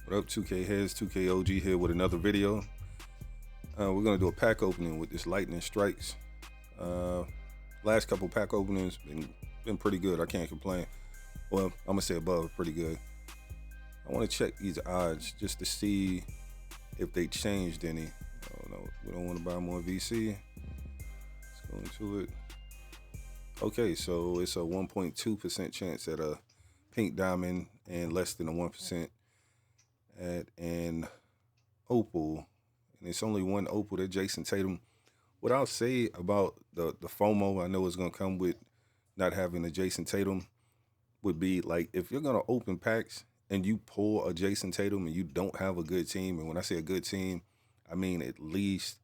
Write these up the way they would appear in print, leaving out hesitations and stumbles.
What up, 2K Heads? 2K OG here with another video. We're gonna do a pack opening with this Lightning Strikes. Uh, Last couple pack openings been pretty good. I can't complain. Well, I'm gonna say above pretty good. I want to check these odds just to see if they changed any. Oh no, we don't want to buy more VC. Let's go into it. Okay, so it's a 1.2% chance at a pink diamond and less than a 1% at an opal, and it's only one opal. That Jason Tatum. What I'll say about the FOMO, I know it's gonna come with not having a Jason Tatum, would be like if you're gonna open packs and you pull a Jason Tatum and you don't have a good team, and when I say a good team, I mean at least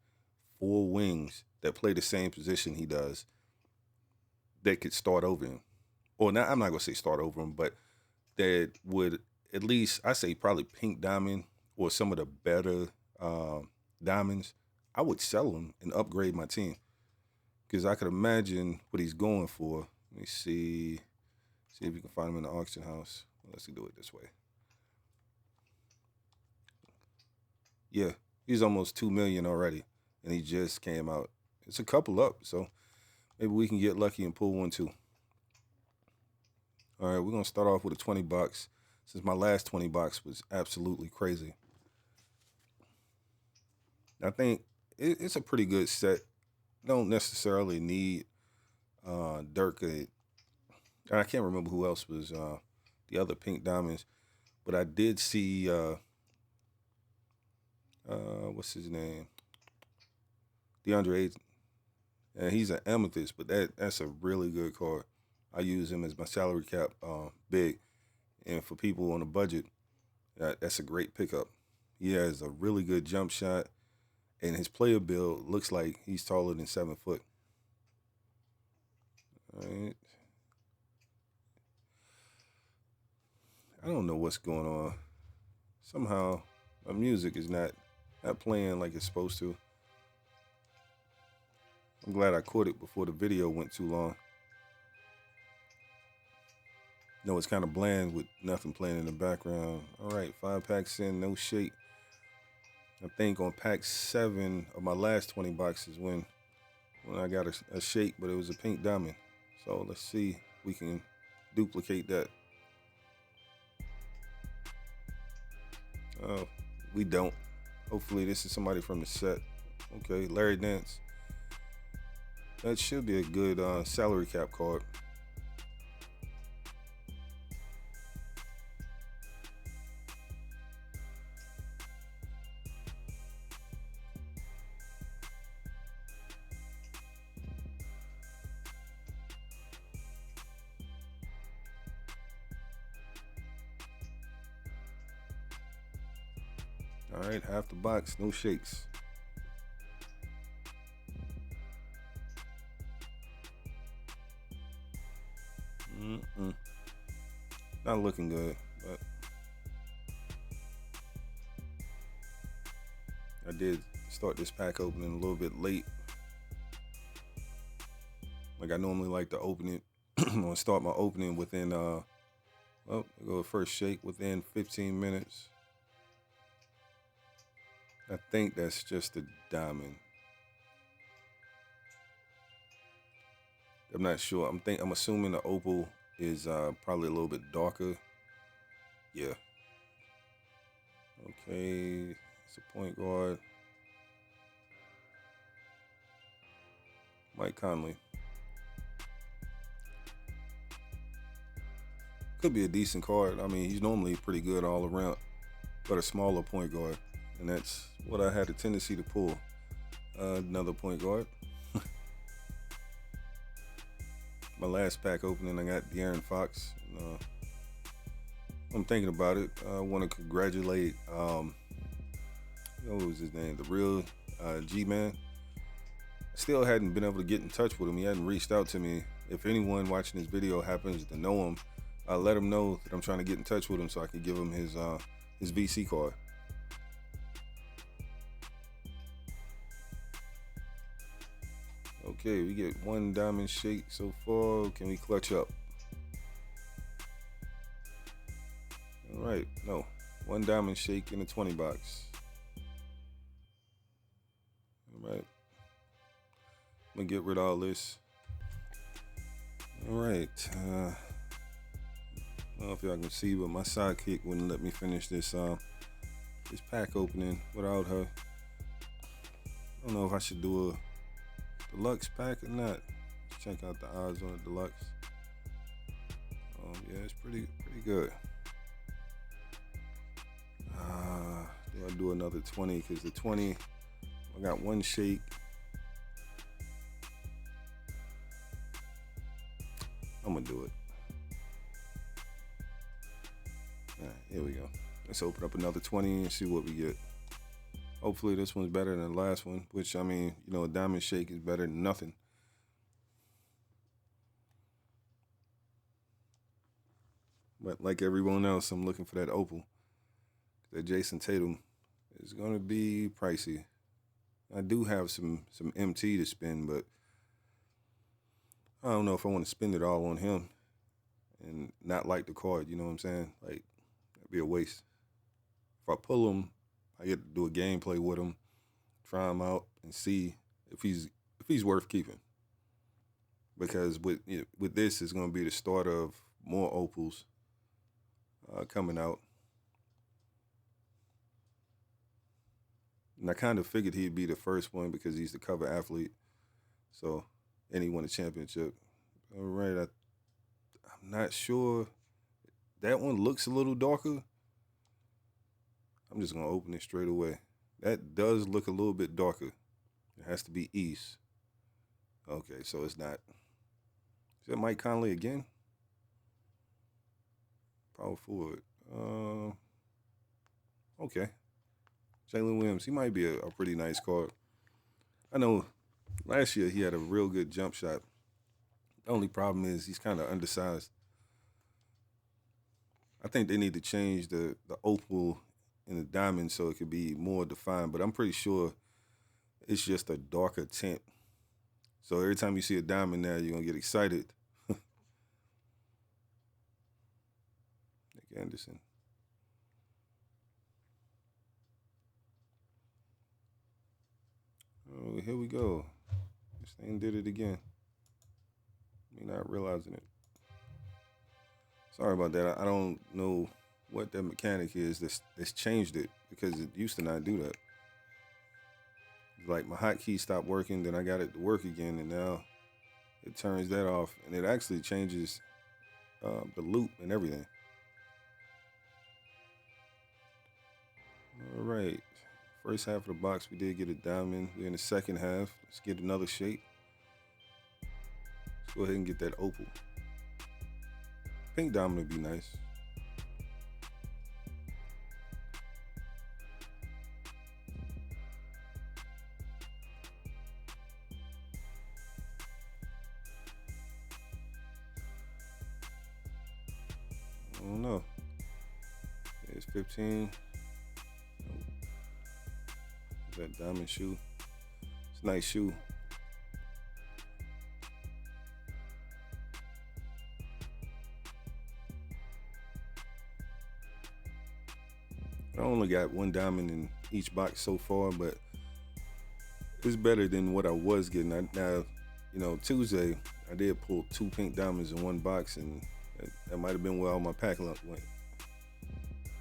four wings that play the same position he does that could start over him. Or not, I'm not gonna say start over him, but that would at least, I say probably pink diamond or some of the better diamonds. I would sell them and upgrade my team because I could imagine what he's going for. Let me see if you can find him in the auction house. Let's do it this way. Yeah, he's almost 2 million already, and he just came out. It's a couple up, so maybe we can get lucky and pull one too. All right, we're gonna start off with a 20 bucks, since my last 20 bucks was absolutely crazy. I think it's a pretty good set. Don't necessarily need Dirk. I can't remember who else was the other pink diamonds, but I did see what's his name, DeAndre Ayton, and he's an amethyst, but that's a really good card. I use him as my salary cap big, and for people on a budget, that's a great pickup. He has a really good jump shot, and his player build looks like he's taller than 7 foot. All right. I don't know what's going on. Somehow, my music is not playing like it's supposed to. I'm glad I caught it before the video went too long. No, it's kind of bland with nothing playing in the background. All right, 5 packs in, no shake. I think on pack 7 of my last 20 boxes when I got a shake, but it was a pink diamond. So let's see if we can duplicate that. We don't. Hopefully this is somebody from the set. Okay, Larry Nance. That should be a good salary cap card. All right, half the box, no shakes. Not looking good, but I did start this pack opening a little bit late. Like I normally like to open it or start my opening within well, go first shake within 15 minutes. I think that's just a diamond. I'm not sure. I'm assuming the opal is probably a little bit darker. Yeah. Okay, it's a point guard. Mike Conley. Could be a decent card. I mean, he's normally pretty good all around, but a smaller point guard. And that's what I had a tendency to pull. Another point guard. My last pack opening, I got De'Aaron Fox. I'm thinking about it. I want to congratulate, what was his name? The real G-Man. Still hadn't been able to get in touch with him. He hadn't reached out to me. If anyone watching this video happens to know him, let him know that I'm trying to get in touch with him so I can give him his VC card. Okay, we get one diamond shake so far. Can we clutch up? All right, no. One diamond shake in a 20 box. All right. I'm gonna get rid of all this. All right. I don't know if y'all can see, but my sidekick wouldn't let me finish this pack opening without her. I don't know if I should do a deluxe pack or not. Let's check out the odds on the deluxe. Yeah, it's pretty good. Do I do another 20? Because the 20, I got one shake. I'm gonna do it. All right, here we go. Let's open up another 20 and see what we get. Hopefully this one's better than the last one, which, I mean, you know, a diamond shake is better than nothing. But like everyone else, I'm looking for that opal. That Jason Tatum is going to be pricey. I do have some MT to spend, but I don't know if I want to spend it all on him and not like the card, you know what I'm saying? Like, that'd be a waste. If I pull him, I get to do a gameplay with him, try him out, and see if he's worth keeping. Because with this, it's going to be the start of more opals coming out. And I kind of figured he'd be the first one because he's the cover athlete. So, and he won a championship. All right, I'm not sure. That one looks a little darker. I'm just going to open it straight away. That does look a little bit darker. It has to be East. Okay, so it's not. Is that Mike Conley again? Power forward. Okay. Jalen Williams, he might be a pretty nice card. I know last year he had a real good jump shot. The only problem is he's kind of undersized. I think they need to change the opal and the diamond so it could be more defined, but I'm pretty sure it's just a darker tint. So every time you see a diamond now, you're going to get excited. Nick Anderson. Oh, here we go. This thing did it again. Me not realizing it. Sorry about that. I don't know what that mechanic is that's changed it because it used to not do that. Like my hotkey stopped working, then I got it to work again, and now it turns that off, and it actually changes the loop and everything. All right. First half of the box, we did get a diamond. We're in the second half. Let's get another shape. Let's go ahead and get that opal. Pink diamond would be nice. I don't know. It's 15. That diamond shoe. It's a nice shoe. I only got one diamond in each box so far, but it's better than what I was getting. Now, you know, Tuesday I did pull 2 pink diamonds in one box, and that might have been where all my pack luck went.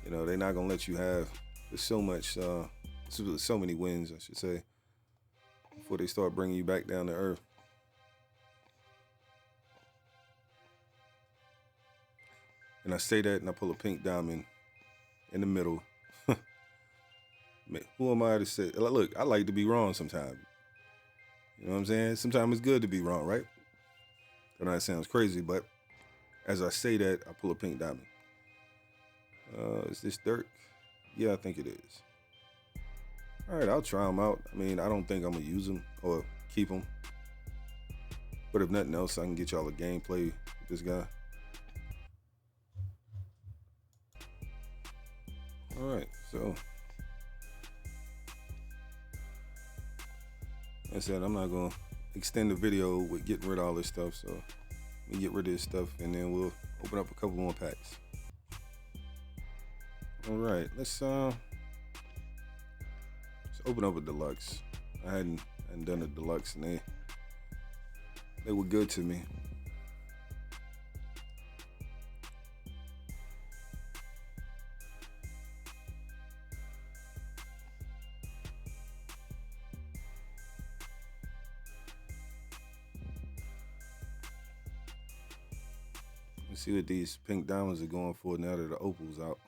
You know, they're not gonna let you have so much. So many wins, I should say, before they start bringing you back down to earth. And I say that, and I pull a pink diamond in the middle. Man, who am I to say? Look, I like to be wrong sometimes. You know what I'm saying? Sometimes it's good to be wrong, right? I know that sounds crazy, but as I say that, I pull a pink diamond. Is this Dirk? Yeah, I think it is. All right, I'll try them out. I mean, I don't think I'm going to use them or keep them. But if nothing else, I can get y'all a gameplay with this guy. All right, so like I said, I'm not going to extend the video with getting rid of all this stuff. So we get rid of this stuff, and then we'll open up a couple more packs. All right, let's open up a deluxe. I hadn't done a deluxe, and they were good to me. Let's see what these pink diamonds are going for now that the opal's out.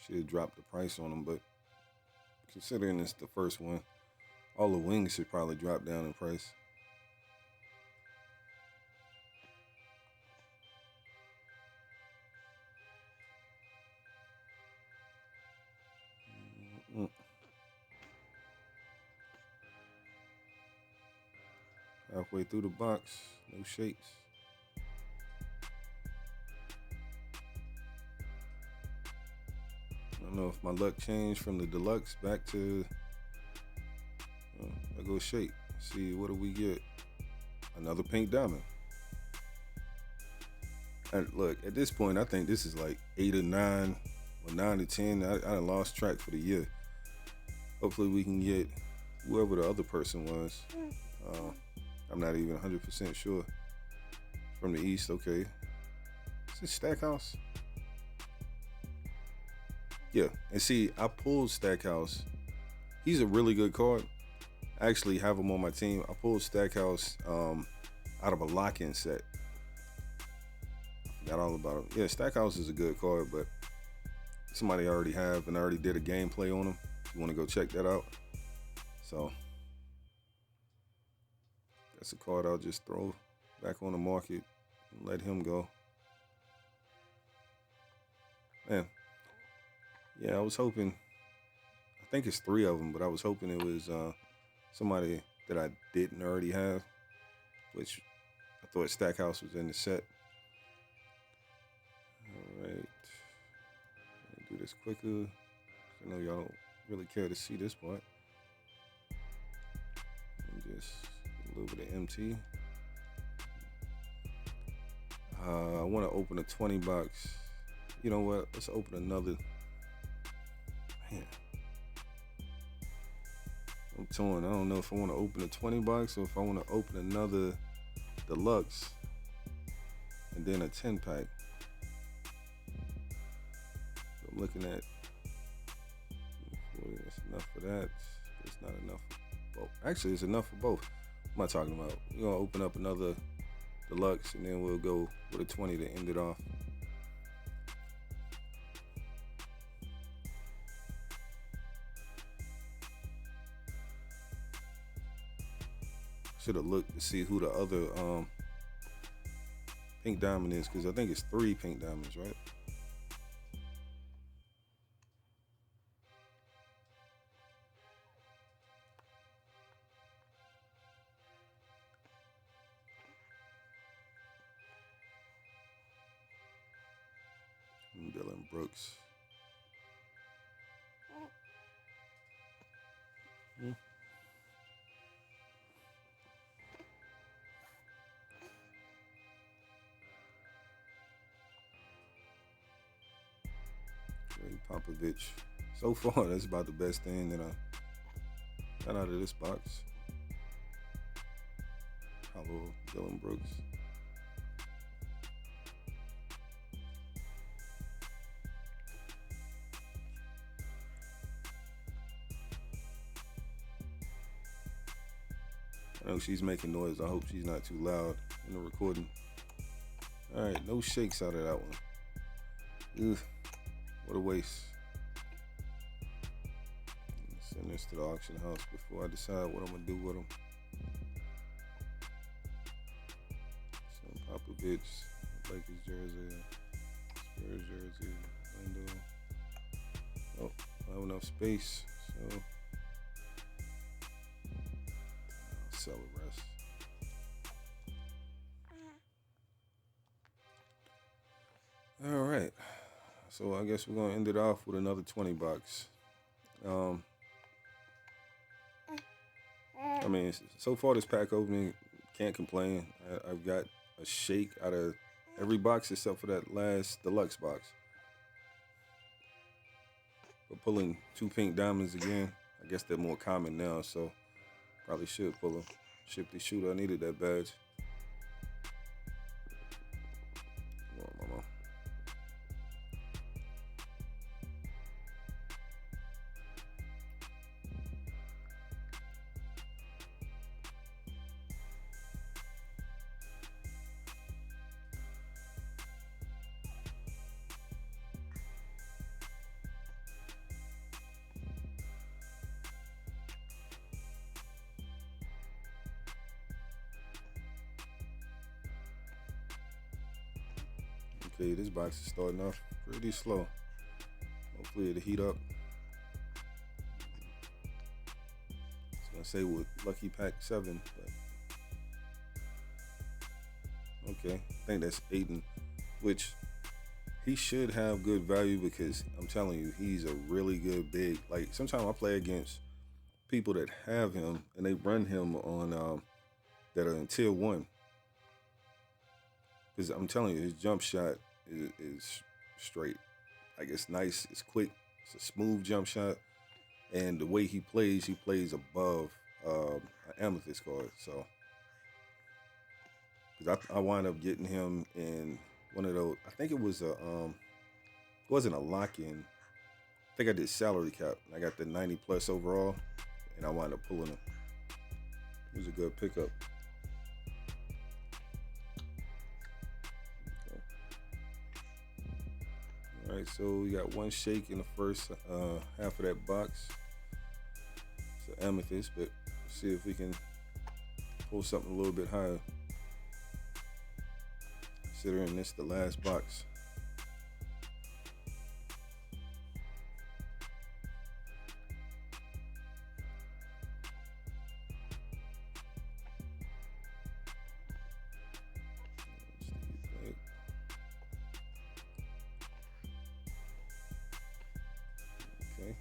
Should have dropped the price on them, but considering it's the first one, all the wings should probably drop down in price. Mm. Halfway through the box, no shakes. I don't know if my luck changed from the deluxe back to. I go shake. See, what do we get? Another pink diamond. And look, at this point, I think this is like 8 or 9 or 9 to 10. I lost track for the year. Hopefully, we can get whoever the other person was. I'm not even 100% sure. From the East, okay. Is this Stackhouse? Yeah, and see, I pulled Stackhouse. He's a really good card. I actually have him on my team. I pulled Stackhouse out of a lock-in set. Forgot all about him. Yeah, Stackhouse is a good card, but somebody I already have, and I already did a gameplay on him. If you want to go check that out. So that's a card I'll just throw back on the market and let him go. Man, yeah, I was hoping. I think it's 3 of them, but I was hoping it was somebody that I didn't already have, which I thought Stackhouse was in the set. All right, let me do this quicker. I know y'all don't really care to see this part. And just a little bit of MT. I want to open a 20 box. You know what? Let's open another. Man, I'm torn. I don't know if I want to open a 20 box or if I want to open another deluxe and then a 10 pack. So I'm looking at. It's enough for that. It's not enough for both. Actually, it's enough for both. What am I talking about? We're gonna open up another deluxe and then we'll go with a 20 to end it off. Should have looked to see who the other pink diamond is, because I think it's 3 pink diamonds, right? Dylan Brooks. Greg Popovich. So far, that's about the best thing that I got out of this box. Hello, Dylan Brooks. I know she's making noise. I hope she's not too loud in the recording. All right, no shakes out of that one. Ugh, what a waste. Send this to the auction house before I decide what I'm gonna do with them. Some Popovich, Lakers jersey, Spurs jersey, window. Oh, I have enough space, so I'll sell the rest. All right, so I guess we're gonna end it off with another 20 bucks. I mean, so far this pack opening, can't complain. I've got a shake out of every box except for that last deluxe box. But pulling 2 pink diamonds again, I guess they're more common now, so probably should pull them. Shifty shooter, I needed that badge. Come on, mama. Okay, this box is starting off pretty slow. Hopefully it'll heat up. I was gonna say with Lucky Pack 7, but okay. I think that's Aiden, which he should have good value because I'm telling you, he's a really good big. Like sometimes I play against people that have him and they run him on that are in tier 1. Because I'm telling you, his jump shot is straight. Like it's nice, it's quick, it's a smooth jump shot, and the way he plays above an amethyst card. So, because I wind up getting him in one of those. I think it was it wasn't a lock in. I think I did salary cap. I got the 90 plus overall, and I wound up pulling him. It was a good pickup. All right, so we got one shake in the first half of that box. It's an amethyst, but let's see if we can pull something a little bit higher. Considering this the last box. Okay.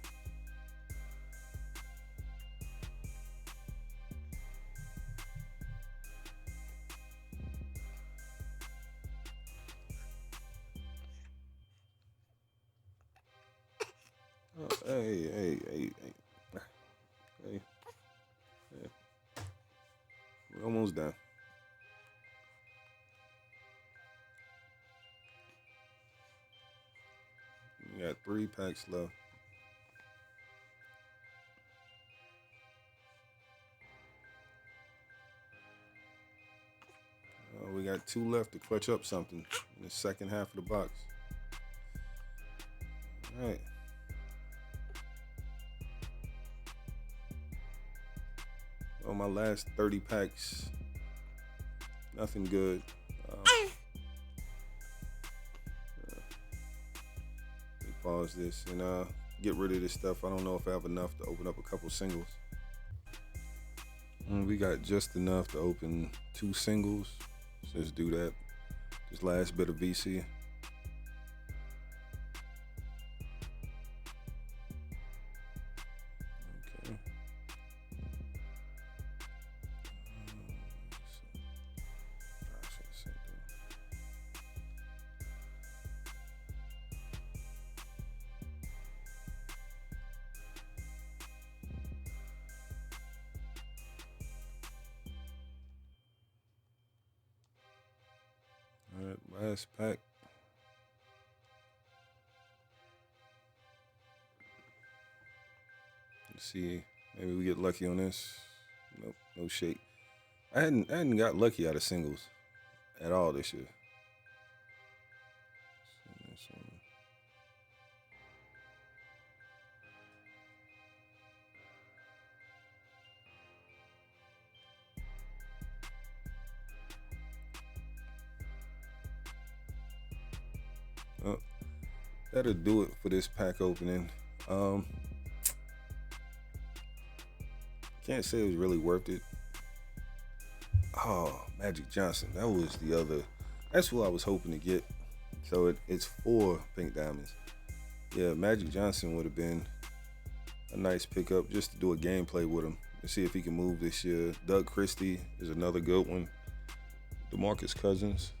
Oh, hey. We're almost done. We got 3 packs left. We got 2 left to clutch up something in the second half of the box. All right. On my last 30 packs, nothing good. Let me pause this and get rid of this stuff. I don't know if I have enough to open up a couple singles. We got just enough to open 2 singles. So let's do that. This last bit of VC. Okay. All right, last pack. Let's see, maybe we get lucky on this. Nope, no shake. I hadn't got lucky out of singles at all this year. That'll do it for this pack opening. Can't say it was really worth it. Oh, Magic Johnson. That was the other. That's who I was hoping to get. So it's 4 pink diamonds. Yeah, Magic Johnson would have been a nice pickup just to do a gameplay with him and see if he can move this year. Doug Christie is another good one. DeMarcus Cousins.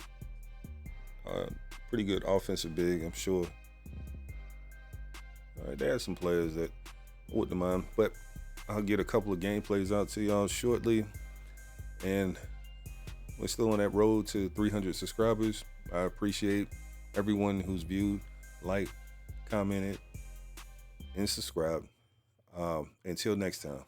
Pretty good offensive big, I'm sure. There are some players that I wouldn't mind, but I'll get a couple of gameplays out to y'all shortly. And we're still on that road to 300 subscribers. I appreciate everyone who's viewed, liked, commented, and subscribed. Until next time.